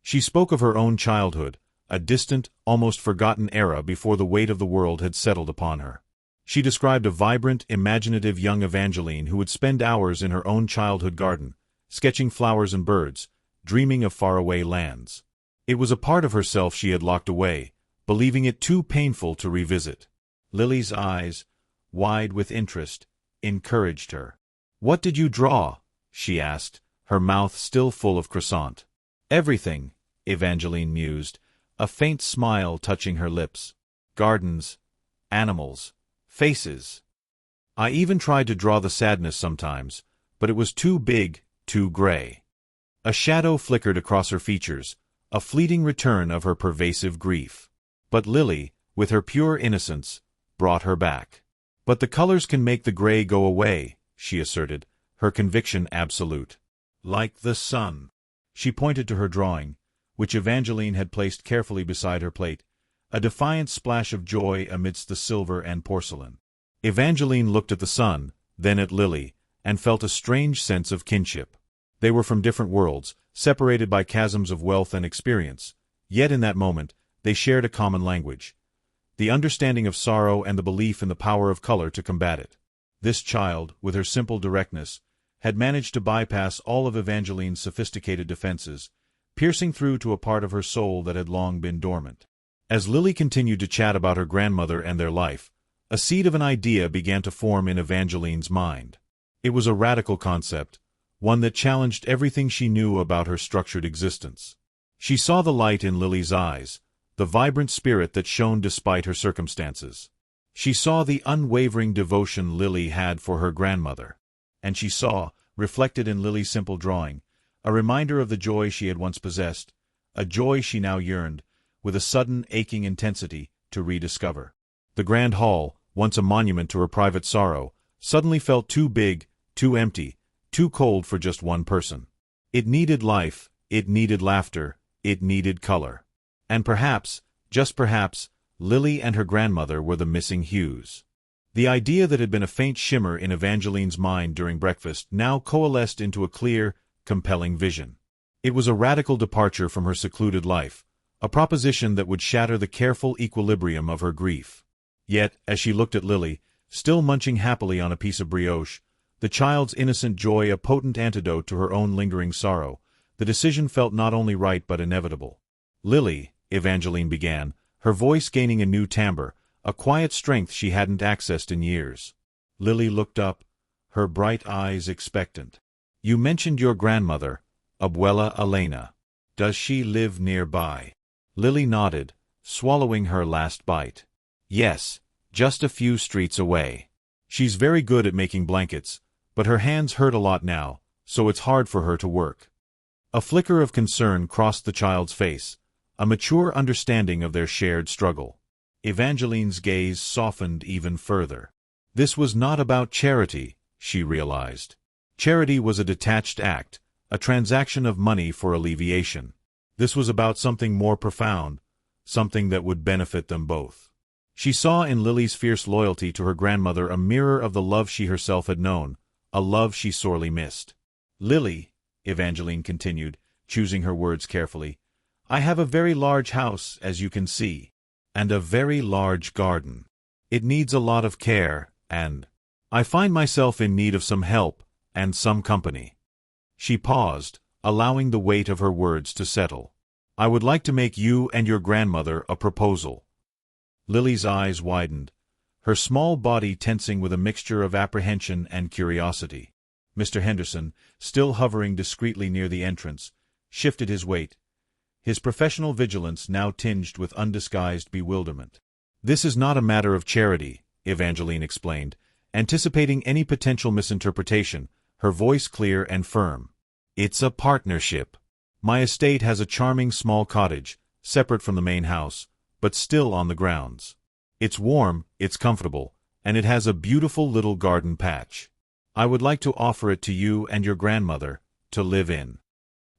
She spoke of her own childhood, a distant, almost forgotten era before the weight of the world had settled upon her. She described a vibrant, imaginative young Evangeline who would spend hours in her own childhood garden, sketching flowers and birds, dreaming of faraway lands. It was a part of herself she had locked away, believing it too painful to revisit. Lily's eyes, wide with interest, encouraged her. "What did you draw?" she asked, her mouth still full of croissant. "Everything," Evangeline mused, a faint smile touching her lips. "Gardens, animals, faces. I even tried to draw the sadness sometimes, but it was too big, too gray." A shadow flickered across her features, a fleeting return of her pervasive grief. But Lily, with her pure innocence, brought her back. "But the colors can make the gray go away," she asserted, her conviction absolute. "Like the sun." She pointed to her drawing, which Evangeline had placed carefully beside her plate, a defiant splash of joy amidst the silver and porcelain. Evangeline looked at the sun, then at Lily, and felt a strange sense of kinship. They were from different worlds, separated by chasms of wealth and experience, yet in that moment they shared a common language: the understanding of sorrow and the belief in the power of color to combat it. This child, with her simple directness, had managed to bypass all of Evangeline's sophisticated defenses, piercing through to a part of her soul that had long been dormant. As Lily continued to chat about her grandmother and their life, a seed of an idea began to form in Evangeline's mind. It was a radical concept, one that challenged everything she knew about her structured existence. She saw the light in Lily's eyes, the vibrant spirit that shone despite her circumstances. She saw the unwavering devotion Lily had for her grandmother. And she saw, reflected in Lily's simple drawing, a reminder of the joy she had once possessed, a joy she now yearned, with a sudden aching intensity, to rediscover. The grand hall, once a monument to her private sorrow, suddenly felt too big, too empty, too cold for just one person. It needed life, it needed laughter, it needed color. And perhaps, just perhaps, Lily and her grandmother were the missing hues. The idea that had been a faint shimmer in Evangeline's mind during breakfast now coalesced into a clear, compelling vision. It was a radical departure from her secluded life, a proposition that would shatter the careful equilibrium of her grief. Yet, as she looked at Lily, still munching happily on a piece of brioche, the child's innocent joy a potent antidote to her own lingering sorrow, the decision felt not only right but inevitable. "Lily," Evangeline began, her voice gaining a new timbre, a quiet strength she hadn't accessed in years. Lily looked up, her bright eyes expectant. "You mentioned your grandmother, Abuela Elena. Does she live nearby?" Lily nodded, swallowing her last bite. "Yes, just a few streets away. She's very good at making blankets, but her hands hurt a lot now, so it's hard for her to work." A flicker of concern crossed the child's face, a mature understanding of their shared struggle. Evangeline's gaze softened even further. This was not about charity, she realized. Charity was a detached act, a transaction of money for alleviation. This was about something more profound, something that would benefit them both. She saw in Lily's fierce loyalty to her grandmother a mirror of the love she herself had known, a love she sorely missed. "Lily," Evangeline continued, choosing her words carefully, "I have a very large house, as you can see, and a very large garden. It needs a lot of care, and I find myself in need of some help and some company." She paused, allowing the weight of her words to settle. "I would like to make you and your grandmother a proposal." Lily's eyes widened, her small body tensing with a mixture of apprehension and curiosity. Mr. Henderson, still hovering discreetly near the entrance, shifted his weight, his professional vigilance now tinged with undisguised bewilderment. "This is not a matter of charity," Evangeline explained, anticipating any potential misinterpretation, her voice clear and firm. "It's a partnership. My estate has a charming small cottage, separate from the main house, but still on the grounds. It's warm, it's comfortable, and it has a beautiful little garden patch. I would like to offer it to you and your grandmother to live in."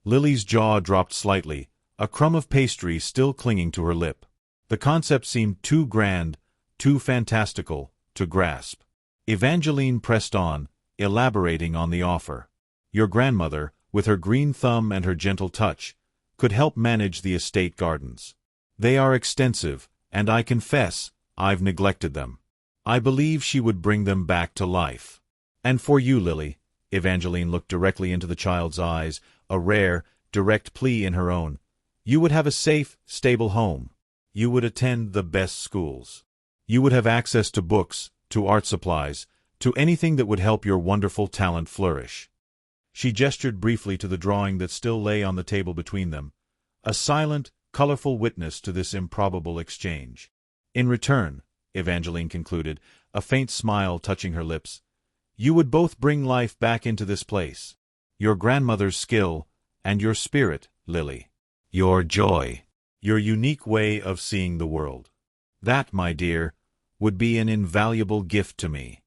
Lily's jaw dropped slightly, a crumb of pastry still clinging to her lip. The concept seemed too grand, too fantastical, to grasp. Evangeline pressed on, elaborating on the offer. "Your grandmother, with her green thumb and her gentle touch, could help manage the estate gardens. They are extensive, and I confess, I've neglected them. I believe she would bring them back to life. And for you, Lily, Evangeline looked directly into the child's eyes, a rare, direct plea in her own. You would have a safe, stable home. You would attend the best schools. You would have access to books, to art supplies, to anything that would help your wonderful talent flourish. She gestured briefly to the drawing that still lay on the table between them, a silent, colorful witness to this improbable exchange. In return, Evangeline concluded, a faint smile touching her lips, you would both bring life back into this place. Your grandmother's skill, and your spirit, Lily. Your joy. Your unique way of seeing the world. That, my dear, would be an invaluable gift to me.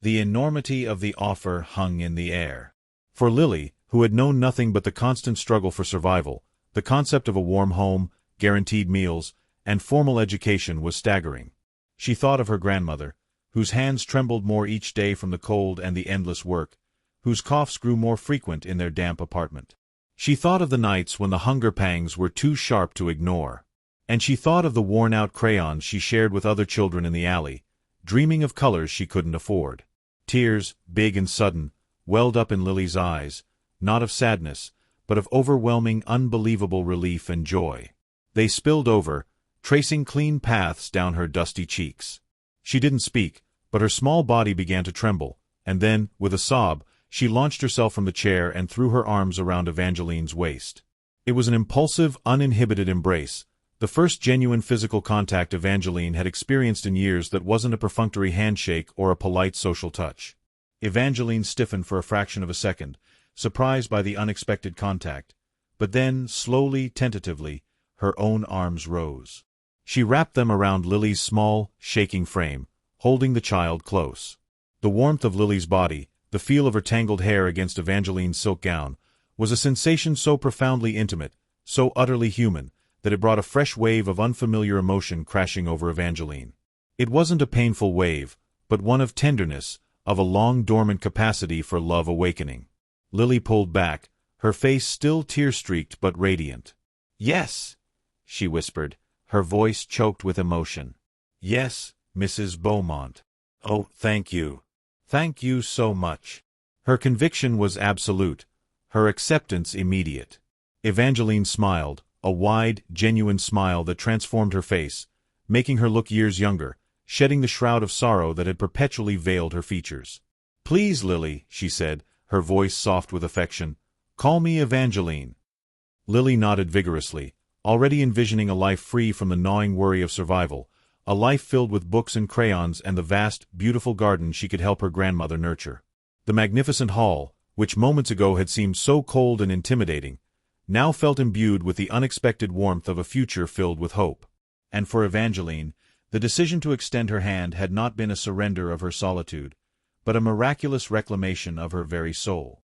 The enormity of the offer hung in the air. For Lily, who had known nothing but the constant struggle for survival, the concept of a warm home, guaranteed meals, and formal education was staggering. She thought of her grandmother, whose hands trembled more each day from the cold and the endless work, whose coughs grew more frequent in their damp apartment. She thought of the nights when the hunger pangs were too sharp to ignore. And she thought of the worn-out crayons she shared with other children in the alley, dreaming of colors she couldn't afford. Tears, big and sudden, welled up in Lily's eyes, not of sadness, but of overwhelming, unbelievable relief and joy. They spilled over, tracing clean paths down her dusty cheeks. She didn't speak, but her small body began to tremble, and then, with a sob, she launched herself from the chair and threw her arms around Evangeline's waist. It was an impulsive, uninhibited embrace, the first genuine physical contact Evangeline had experienced in years that wasn't a perfunctory handshake or a polite social touch. Evangeline stiffened for a fraction of a second, surprised by the unexpected contact, but then, slowly, tentatively, her own arms rose. She wrapped them around Lily's small, shaking frame, holding the child close. The warmth of Lily's body, the feel of her tangled hair against Evangeline's silk gown, was a sensation so profoundly intimate, so utterly human, that it brought a fresh wave of unfamiliar emotion crashing over Evangeline. It wasn't a painful wave, but one of tenderness, of a long-dormant capacity for love awakening. Lily pulled back, her face still tear-streaked but radiant. "Yes," she whispered, her voice choked with emotion. "Yes, Mrs. Beaumont. Oh, thank you. Thank you so much." Her conviction was absolute, her acceptance immediate. Evangeline smiled, a wide, genuine smile that transformed her face, making her look years younger, shedding the shroud of sorrow that had perpetually veiled her features. "Please, Lily," she said, her voice soft with affection, "call me Evangeline." Lily nodded vigorously, already envisioning a life free from the gnawing worry of survival, a life filled with books and crayons and the vast, beautiful garden she could help her grandmother nurture. The magnificent hall, which moments ago had seemed so cold and intimidating, now felt imbued with the unexpected warmth of a future filled with hope. And for Evangeline, the decision to extend her hand had not been a surrender of her solitude, but a miraculous reclamation of her very soul.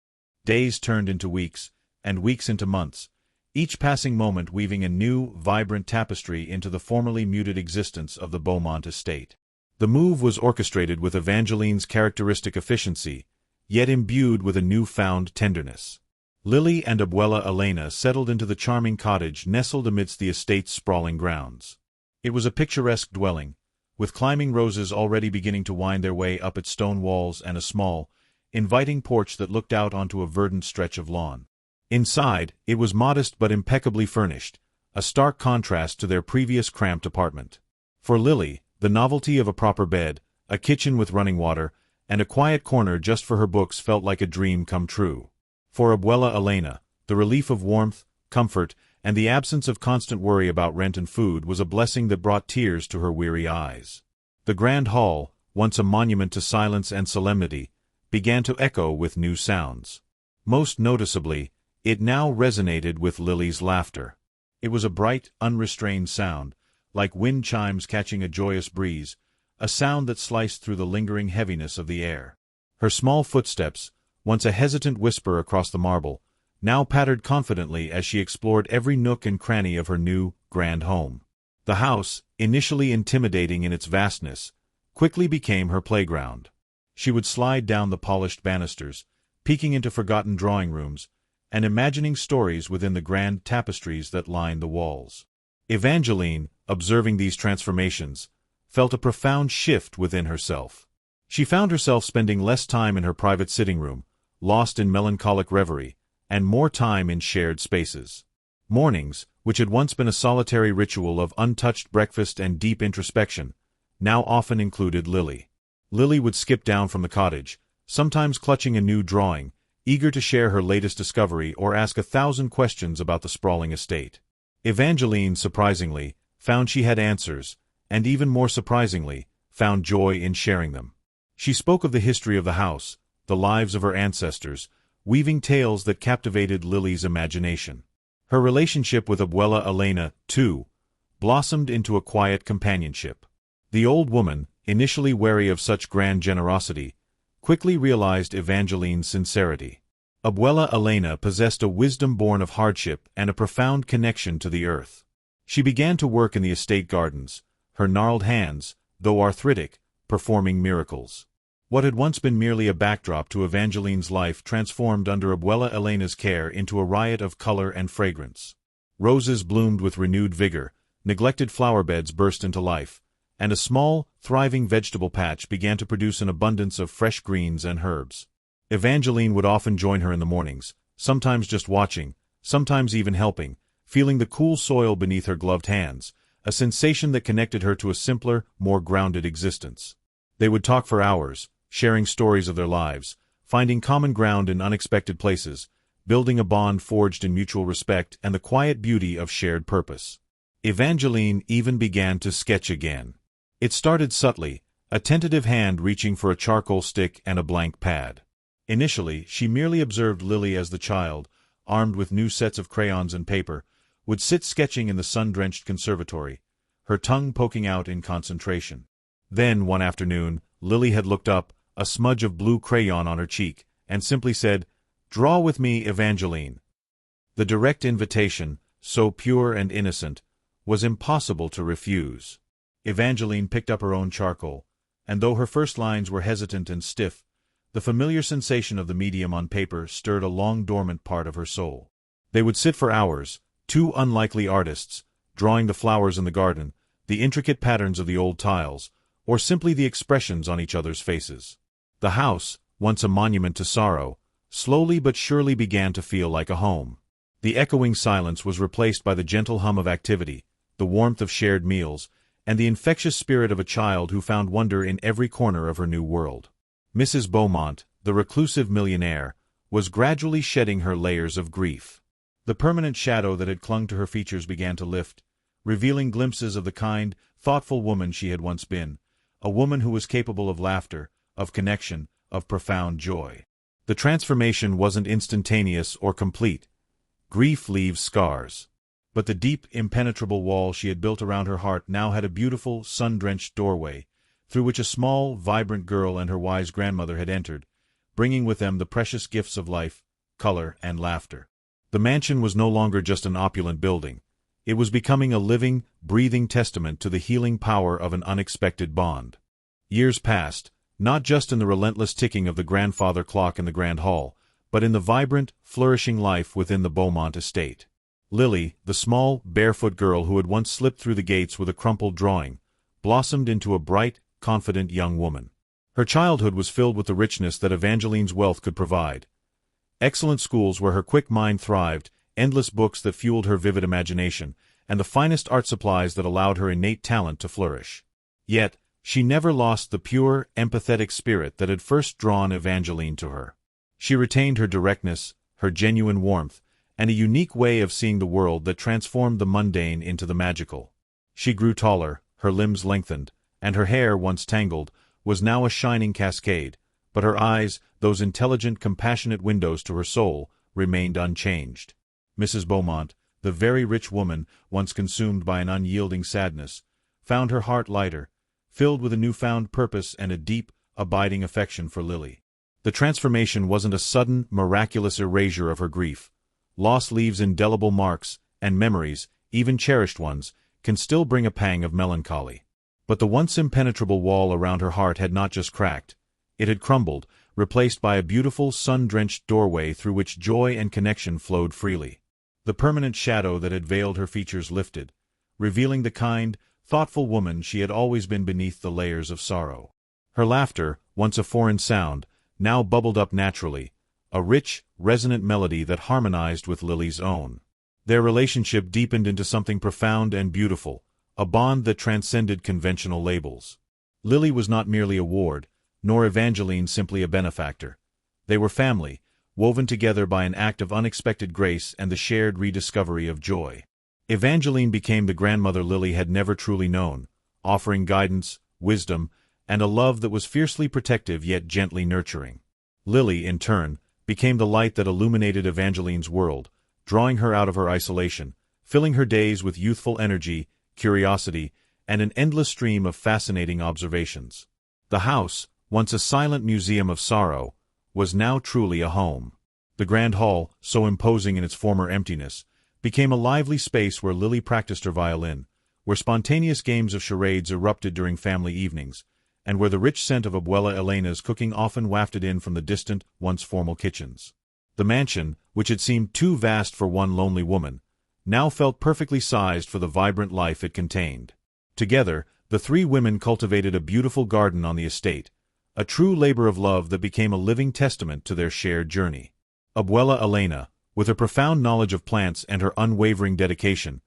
Days turned into weeks, and weeks into months, each passing moment weaving a new, vibrant tapestry into the formerly muted existence of the Beaumont estate. The move was orchestrated with Evangeline's characteristic efficiency, yet imbued with a new-found tenderness. Lily and Abuela Elena settled into the charming cottage nestled amidst the estate's sprawling grounds. It was a picturesque dwelling, with climbing roses already beginning to wind their way up its stone walls and a small, inviting porch that looked out onto a verdant stretch of lawn. Inside, it was modest but impeccably furnished, a stark contrast to their previous cramped apartment. For Lily, the novelty of a proper bed, a kitchen with running water, and a quiet corner just for her books felt like a dream come true. For Abuela Elena, the relief of warmth, comfort, and the absence of constant worry about rent and food was a blessing that brought tears to her weary eyes. The grand hall, once a monument to silence and solemnity, began to echo with new sounds. Most noticeably, it now resonated with Lily's laughter. It was a bright, unrestrained sound, like wind chimes catching a joyous breeze, a sound that sliced through the lingering heaviness of the air. Her small footsteps, once a hesitant whisper across the marble, now pattered confidently as she explored every nook and cranny of her new, grand home. The house, initially intimidating in its vastness, quickly became her playground. She would slide down the polished banisters, peeking into forgotten drawing rooms, and imagining stories within the grand tapestries that lined the walls. Evangeline, observing these transformations, felt a profound shift within herself. She found herself spending less time in her private sitting room, lost in melancholic reverie, and more time in shared spaces. Mornings, which had once been a solitary ritual of untouched breakfast and deep introspection, now often included Lily. Lily would skip down from the cottage, sometimes clutching a new drawing, eager to share her latest discovery or ask 1,000 questions about the sprawling estate. Evangeline, surprisingly, found she had answers, and even more surprisingly, found joy in sharing them. She spoke of the history of the house, the lives of her ancestors, weaving tales that captivated Lily's imagination. Her relationship with Abuela Elena, too, blossomed into a quiet companionship. The old woman, initially wary of such grand generosity, quickly realized Evangeline's sincerity. Abuela Elena possessed a wisdom born of hardship and a profound connection to the earth. She began to work in the estate gardens, her gnarled hands, though arthritic, performing miracles. What had once been merely a backdrop to Evangeline's life transformed under Abuela Elena's care into a riot of color and fragrance. Roses bloomed with renewed vigor, neglected flower beds burst into life, and a small, thriving vegetable patch began to produce an abundance of fresh greens and herbs. Evangeline would often join her in the mornings, sometimes just watching, sometimes even helping, feeling the cool soil beneath her gloved hands, a sensation that connected her to a simpler, more grounded existence. They would talk for hours, sharing stories of their lives, finding common ground in unexpected places, building a bond forged in mutual respect and the quiet beauty of shared purpose. Evangeline even began to sketch again. It started subtly, a tentative hand reaching for a charcoal stick and a blank pad. Initially, she merely observed Lily as the child, armed with new sets of crayons and paper, would sit sketching in the sun-drenched conservatory, her tongue poking out in concentration. Then, one afternoon, Lily had looked up, a smudge of blue crayon on her cheek, and simply said, "Draw with me, Evangeline." The direct invitation, so pure and innocent, was impossible to refuse. Evangeline picked up her own charcoal, and though her first lines were hesitant and stiff, the familiar sensation of the medium on paper stirred a long-dormant part of her soul. They would sit for hours, two unlikely artists, drawing the flowers in the garden, the intricate patterns of the old tiles, or simply the expressions on each other's faces. The house, once a monument to sorrow, slowly but surely began to feel like a home. The echoing silence was replaced by the gentle hum of activity, the warmth of shared meals, and the infectious spirit of a child who found wonder in every corner of her new world. Mrs. Beaumont, the reclusive millionaire, was gradually shedding her layers of grief. The permanent shadow that had clung to her features began to lift, revealing glimpses of the kind, thoughtful woman she had once been, a woman who was capable of laughter, of connection, of profound joy. The transformation wasn't instantaneous or complete. Grief leaves scars. But the deep, impenetrable wall she had built around her heart now had a beautiful, sun-drenched doorway, through which a small, vibrant girl and her wise grandmother had entered, bringing with them the precious gifts of life, color, and laughter. The mansion was no longer just an opulent building. It was becoming a living, breathing testament to the healing power of an unexpected bond. Years passed, not just in the relentless ticking of the grandfather clock in the grand hall, but in the vibrant, flourishing life within the Beaumont estate. Lily, the small, barefoot girl who had once slipped through the gates with a crumpled drawing, blossomed into a bright, confident young woman. Her childhood was filled with the richness that Evangeline's wealth could provide. Excellent schools where her quick mind thrived, endless books that fueled her vivid imagination, and the finest art supplies that allowed her innate talent to flourish. Yet, she never lost the pure, empathetic spirit that had first drawn Evangeline to her. She retained her directness, her genuine warmth, and a unique way of seeing the world that transformed the mundane into the magical. She grew taller, her limbs lengthened, and her hair, once tangled, was now a shining cascade, but her eyes, those intelligent, compassionate windows to her soul, remained unchanged. Mrs. Beaumont, the very rich woman, once consumed by an unyielding sadness, found her heart lighter, filled with a newfound purpose and a deep, abiding affection for Lily. The transformation wasn't a sudden, miraculous erasure of her grief. Loss leaves indelible marks, and memories, even cherished ones, can still bring a pang of melancholy. But the once impenetrable wall around her heart had not just cracked. It had crumbled, replaced by a beautiful, sun-drenched doorway through which joy and connection flowed freely. The permanent shadow that had veiled her features lifted, revealing the kind, thoughtful woman she had always been beneath the layers of sorrow. Her laughter, once a foreign sound, now bubbled up naturally, a rich, resonant melody that harmonized with Lily's own. Their relationship deepened into something profound and beautiful, a bond that transcended conventional labels. Lily was not merely a ward, nor Evangeline simply a benefactor. They were family, woven together by an act of unexpected grace and the shared rediscovery of joy. Evangeline became the grandmother Lily had never truly known, offering guidance, wisdom, and a love that was fiercely protective yet gently nurturing. Lily, in turn, became the light that illuminated Evangeline's world, drawing her out of her isolation, filling her days with youthful energy, curiosity, and an endless stream of fascinating observations. The house, once a silent museum of sorrow, was now truly a home. The grand hall, so imposing in its former emptiness, became a lively space where Lily practiced her violin, where spontaneous games of charades erupted during family evenings, and where the rich scent of Abuela Elena's cooking often wafted in from the distant, once formal kitchens. The mansion, which had seemed too vast for one lonely woman, now felt perfectly sized for the vibrant life it contained. Together, the three women cultivated a beautiful garden on the estate, a true labor of love that became a living testament to their shared journey. Abuela Elena, with her profound knowledge of plants and her unwavering dedication,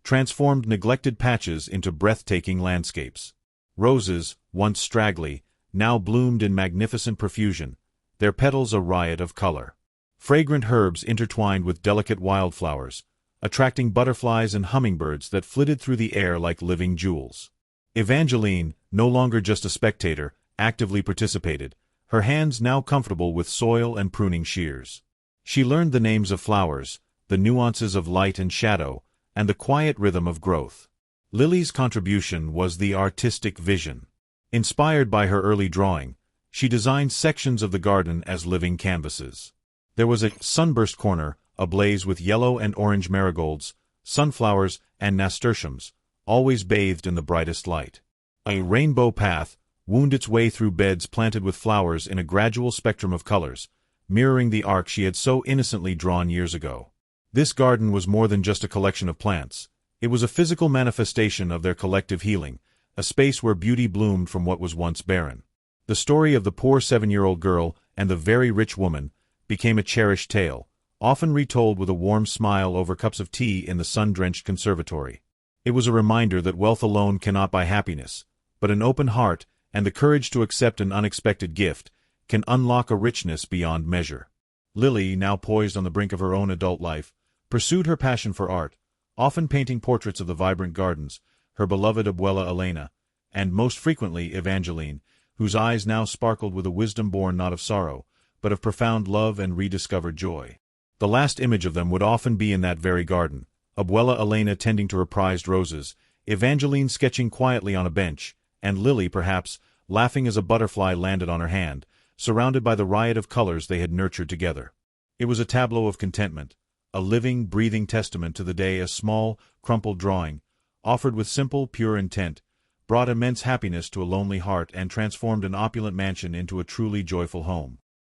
transformed neglected patches into breathtaking landscapes. Roses, once straggly, now bloomed in magnificent profusion, their petals a riot of color. Fragrant herbs intertwined with delicate wildflowers, attracting butterflies and hummingbirds that flitted through the air like living jewels. Evangeline, no longer just a spectator, actively participated, her hands now comfortable with soil and pruning shears. She learned the names of flowers, the nuances of light and shadow, and the quiet rhythm of growth. Lily's contribution was the artistic vision. Inspired by her early drawing, she designed sections of the garden as living canvases. There was a sunburst corner, ablaze with yellow and orange marigolds, sunflowers, and nasturtiums, always bathed in the brightest light. A rainbow path wound its way through beds planted with flowers in a gradual spectrum of colors, mirroring the arc she had so innocently drawn years ago. This garden was more than just a collection of plants. It was a physical manifestation of their collective healing, a space where beauty bloomed from what was once barren. The story of the poor 7-year-old girl and the very rich woman became a cherished tale, often retold with a warm smile over cups of tea in the sun-drenched conservatory. It was a reminder that wealth alone cannot buy happiness, but an open heart and the courage to accept an unexpected gift can unlock a richness beyond measure. Lily, now poised on the brink of her own adult life, pursued her passion for art, often painting portraits of the vibrant gardens, her beloved Abuela Elena, and most frequently Evangeline, whose eyes now sparkled with a wisdom born not of sorrow, but of profound love and rediscovered joy. The last image of them would often be in that very garden, Abuela Elena tending to her prized roses, Evangeline sketching quietly on a bench, and Lily, perhaps, laughing as a butterfly landed on her hand, surrounded by the riot of colors they had nurtured together. It was a tableau of contentment, a living, breathing testament to the day a small, crumpled drawing, offered with simple, pure intent, brought immense happiness to a lonely heart and transformed an opulent mansion into a truly joyful home.